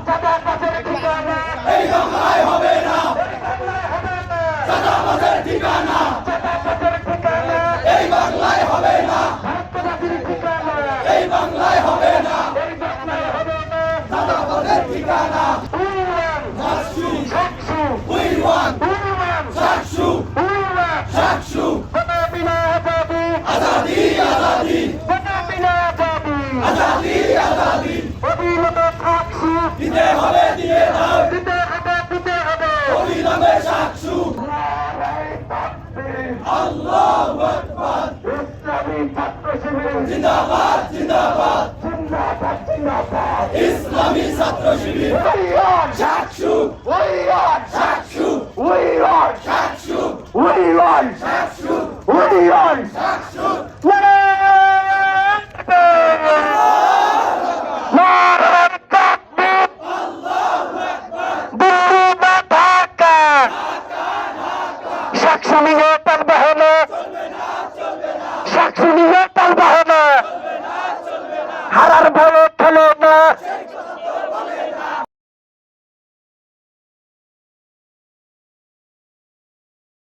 চাঁদাবাজের ঠিকানা এই বাংলায় হবে না, চাঁদাবাজের ঠিকানা এই বাংলায় হবে না, ভারতবাসীর ঠিকানা এই বাংলায় হবে না, এই বাংলায় হবে না। চাঁদাবাজের ঠিকানা। উইওয়ান সাকসু We want উইওয়ান সাকসু, উইওয়ান সাকসু, কোটা বিনা আজাদি আজাদি, আজাদি, কোটা বিনা আজাদি আজাদি, আজাদি, অবিরত সাকসু দিতে হবে, দিয়ে দাও, দিতে হবে অবিলম্বে সাকসু। নারায়ে তাকবীর আল্লাহু আকবার, ইসলামী ছাত্র শিবির জিন্দাবাদ, জিন্দাবাদ, জিন্দাবাদ ইসলামী ছাত্র শিবির। উইওয়ান সাকসু, উইওয়ান সাকসু, উইওয়ান সাকসু, উইওয়ান সাকসু, উইওয়ান